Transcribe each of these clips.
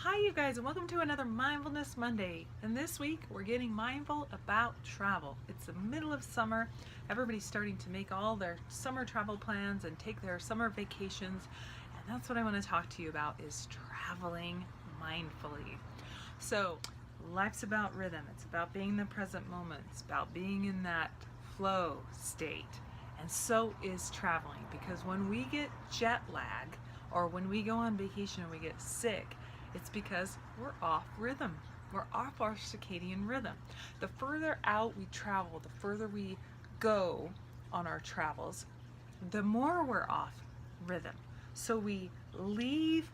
Hi you guys, and welcome to another Mindfulness Monday. And this week we're getting mindful about travel. It's the middle of summer. Everybody's starting to make all their summer travel plans and take their summer vacations. And that's what I want to talk to you about, is traveling mindfully. So life's about rhythm. It's about being in the present moment. It's about being in that flow state. And so is traveling, because when we get jet lag or when we go on vacation and we get sick, it's because we're off rhythm. We're off our circadian rhythm. The further out we travel, the further we go on our travels, the more we're off rhythm. So we leave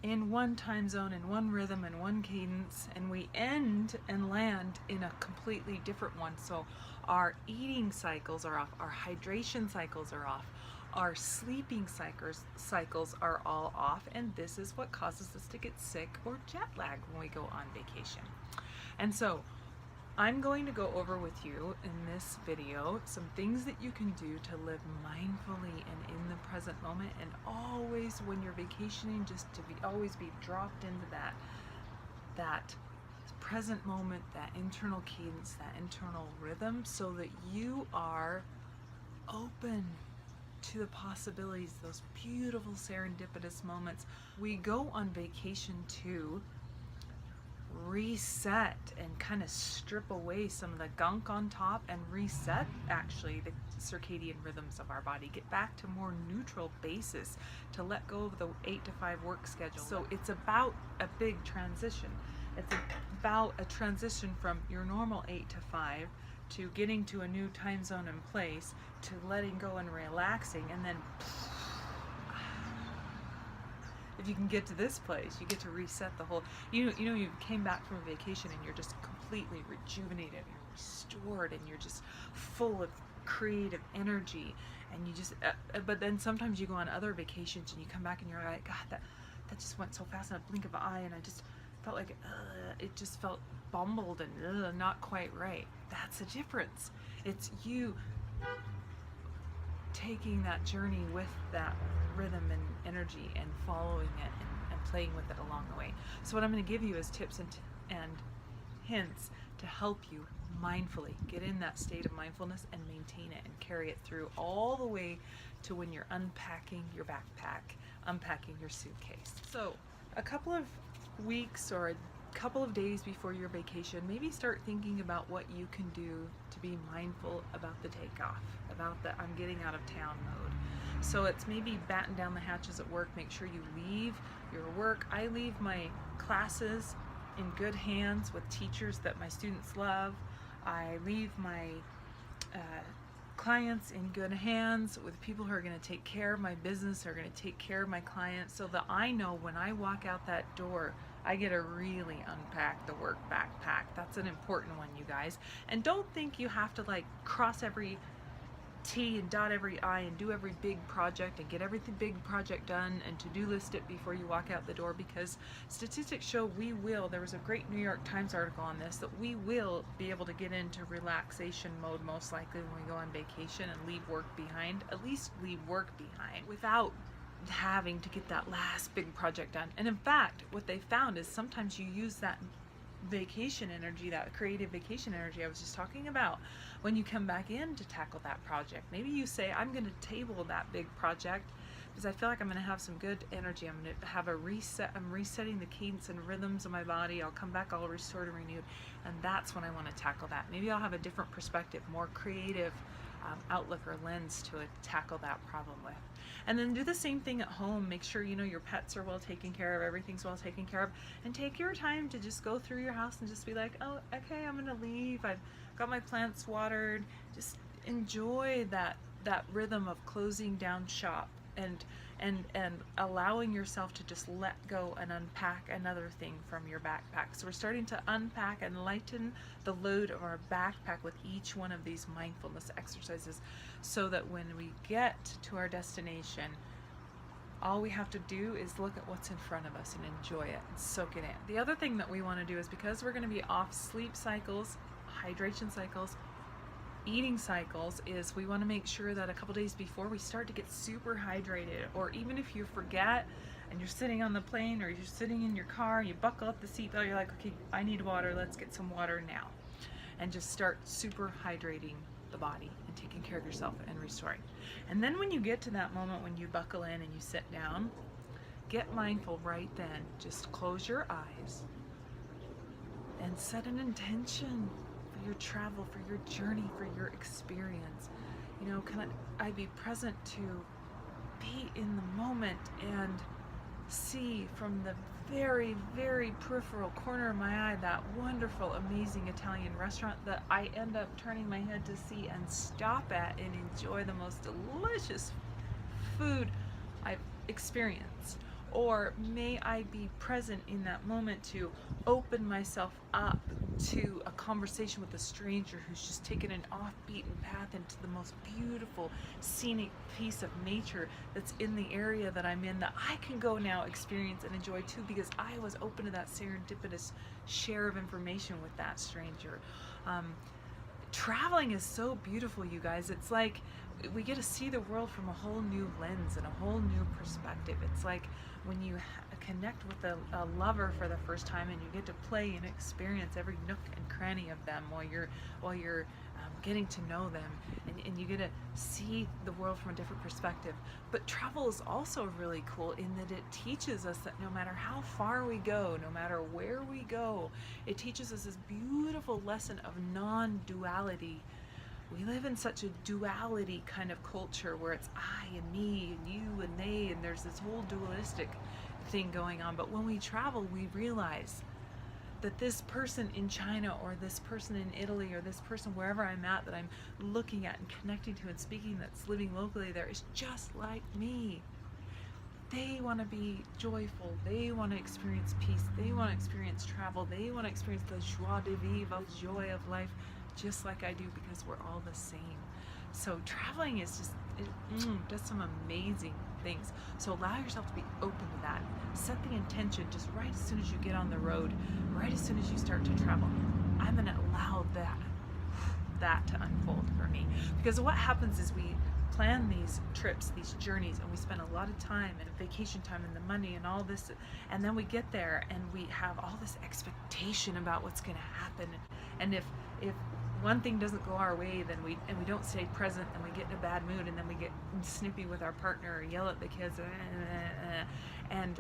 in one time zone, in one rhythm, in one cadence, and we end and land in a completely different one. So our eating cycles are off, our hydration cycles are off, our sleeping cycles are all off, and this is what causes us to get sick or jet lag when we go on vacation. And so I'm going to go over with you in this video some things that you can do to live mindfully and in the present moment, and always when you're vacationing, just to always be dropped into that present moment, that internal cadence, that internal rhythm, so that you are open to the possibilities, those beautiful serendipitous moments. We go on vacation to reset and kind of strip away some of the gunk on top and reset actually the circadian rhythms of our body, get back to more neutral basis, to let go of the 8 to 5 work schedule. So it's about a big transition. It's about a transition from your normal 8 to 5 to getting to a new time zone and place, to letting go and relaxing, and then if you can get to this place, you get to reset the whole, you came back from a vacation and you're just completely rejuvenated, you're restored, and you're just full of creative energy, and you just but then sometimes you go on other vacations and you come back and you're like, God, that just went so fast in a blink of an eye, and I just felt like it just felt bumbled and not quite right. That's the difference. It's you taking that journey with that rhythm and energy and following it and playing with it along the way. So what I'm going to give you is tips and hints to help you mindfully get in that state of mindfulness and maintain it and carry it through all the way to when you're unpacking your backpack, unpacking your suitcase. So a couple of weeks or a couple of days before your vacation, maybe start thinking about what you can do to be mindful about the takeoff, about the I'm getting out of town mode. So it's maybe batten down the hatches at work, make sure you leave your work. I leave my classes in good hands with teachers that my students love. I leave my clients in good hands with people who are going to take care of my business, are going to take care of my clients, so that I know when I walk out that door, I get to really unpack the work backpack. That's an important one, you guys. And don't think you have to like cross every T and dot every I and do every big project and get every big project done and to-do list it before you walk out the door, because statistics show there was a great New York Times article on this, that we will be able to get into relaxation mode most likely when we go on vacation and leave work behind, at least leave work behind, without having to get that last big project done. And in fact, what they found is sometimes you use that vacation energy, that creative vacation energy I was just talking about, when you come back in to tackle that project. Maybe you say, I'm going to table that big project because I feel like I'm going to have some good energy. I'm going to have a reset. I'm resetting the cadence and rhythms of my body. I'll come back all restored and renewed, and that's when I want to tackle that. Maybe I'll have a different perspective, more creative outlook or lens to tackle that problem with. And then do the same thing at home. Make sure your pets are well taken care of, everything's well taken care of, and take your time to just go through your house and just be like, oh, okay, I'm gonna leave, I've got my plants watered. Just enjoy that rhythm of closing down shop and allowing yourself to just let go and unpack another thing from your backpack. So we're starting to unpack and lighten the load of our backpack with each one of these mindfulness exercises, so that when we get to our destination, all we have to do is look at what's in front of us and enjoy it and soak it in. The other thing that we want to do is, because we're going to be off sleep cycles, hydration cycles, eating cycles is we want to make sure that a couple days before we start to get super hydrated, or even if you forget and you're sitting on the plane or you're sitting in your car, you buckle up the seatbelt, you're like, okay, I need water, let's get some water now. And just start super hydrating the body and taking care of yourself and restoring. And then when you get to that moment when you buckle in and you sit down, get mindful right then. Just close your eyes and set an intention for your travel, for your journey, for your experience. You know, can I be present to be in the moment and see from the very, very peripheral corner of my eye that wonderful, amazing Italian restaurant that I end up turning my head to see and stop at and enjoy the most delicious food I've experienced? Or may I be present in that moment to open myself up to a conversation with a stranger who's just taken an off-beaten path into the most beautiful scenic piece of nature that's in the area that I'm in, that I can go now experience and enjoy too, because I was open to that serendipitous share of information with that stranger. Traveling is so beautiful, you guys. It's like we get to see the world from a whole new lens and a whole new perspective. It's like when you connect with a lover for the first time and you get to play and experience every nook and cranny of them while you're getting to know them, and you get to see the world from a different perspective. But travel is also really cool in that it teaches us that no matter how far we go, no matter where we go, it teaches us this beautiful lesson of non-duality. We live in such a duality kind of culture where it's I and me and you and they, and there's this whole dualistic thing going on. But when we travel, we realize that this person in China or this person in Italy or this person wherever I'm at that I'm looking at and connecting to and speaking, that's living locally there, is just like me. They want to be joyful, they want to experience peace, they want to experience travel, they want to experience the joie de vivre, of joy of life, just like I do, because we're all the same. So traveling is just, it does some amazing things. So allow yourself to be open to that. Set the intention just right as soon as you get on the road, right as soon as you start to travel. I'm going to allow that to unfold for me. Because what happens is we plan these trips, these journeys, and we spend a lot of time and vacation time and the money and all this, and then we get there and we have all this expectation about what's going to happen. And if one thing doesn't go our way, then we don't stay present, and we get in a bad mood, and then we get snippy with our partner or yell at the kids, and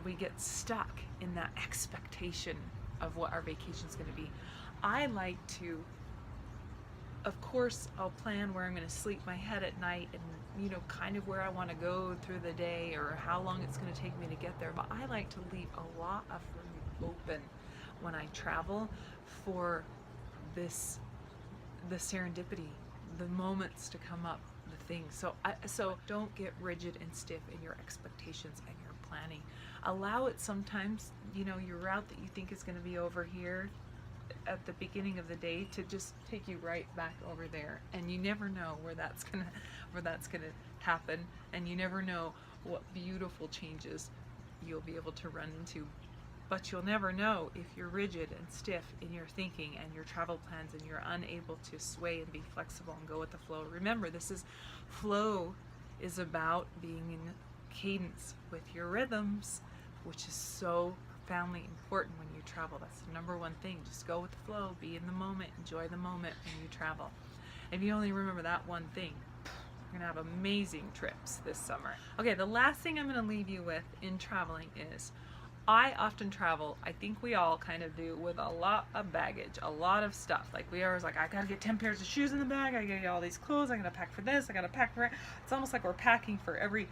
we get stuck in that expectation of what our vacation's going to be. I like to, of course, I'll plan where I'm going to sleep my head at night, and kind of where I want to go through the day or how long it's going to take me to get there. But I like to leave a lot of room open when I travel for the serendipity, the moments to come up, the things. So don't get rigid and stiff in your expectations and your planning. Allow it sometimes, your route that you think is going to be over here at the beginning of the day to just take you right back over there, and you never know where that's gonna happen, and you never know what beautiful changes you'll be able to run into. But you'll never know if you're rigid and stiff in your thinking and your travel plans, and you're unable to sway and be flexible and go with the flow. Remember, flow is about being in cadence with your rhythms, which is so profoundly important when you travel. That's the number one thing. Just go with the flow, be in the moment, enjoy the moment when you travel. If you only remember that one thing, you're gonna have amazing trips this summer. Okay, the last thing I'm gonna leave you with in traveling is, I often travel, I think we all kind of do, with a lot of baggage, a lot of stuff. Like we always I gotta get 10 pairs of shoes in the bag, I gotta get all these clothes, I gotta pack for this, I gotta pack for it. It's almost like we're packing for every,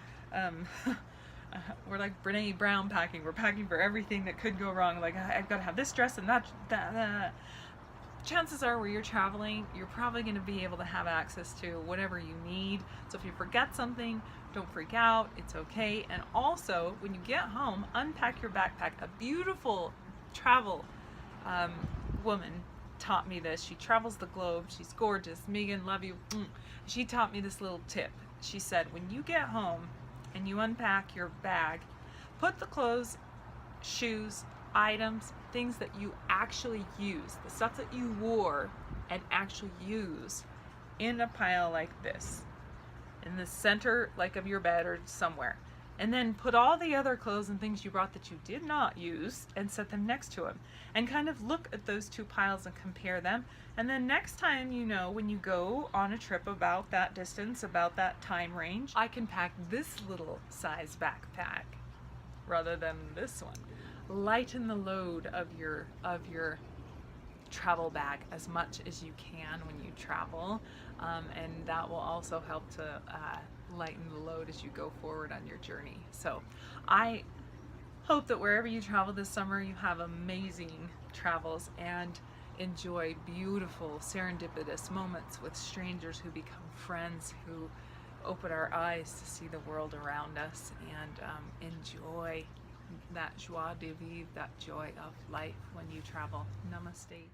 we're like Brene Brown packing. We're packing for everything that could go wrong. Like I've gotta have this dress and that. Chances are where you're traveling, you're probably gonna be able to have access to whatever you need. So if you forget something, don't freak out, it's okay. And also, when you get home, unpack your backpack. A beautiful travel woman taught me this. She travels the globe, she's gorgeous. Megan, love you. She taught me this little tip. She said, when you get home and you unpack your bag, put the clothes, shoes, items, things that you actually use, the stuff that you wore and actually use in a pile like this, in the center like of your bed or somewhere. And then put all the other clothes and things you brought that you did not use and set them next to them. And kind of look at those two piles and compare them. And then next time, you know, when you go on a trip about that distance, about that time range, I can pack this little size backpack rather than this one. Lighten the load of your travel bag as much as you can when you travel, and that will also help to lighten the load as you go forward on your journey. So I hope that wherever you travel this summer, you have amazing travels and enjoy beautiful serendipitous moments with strangers who become friends, who open our eyes to see the world around us, and enjoy that joie de vivre, that joy of life when you travel. Namaste.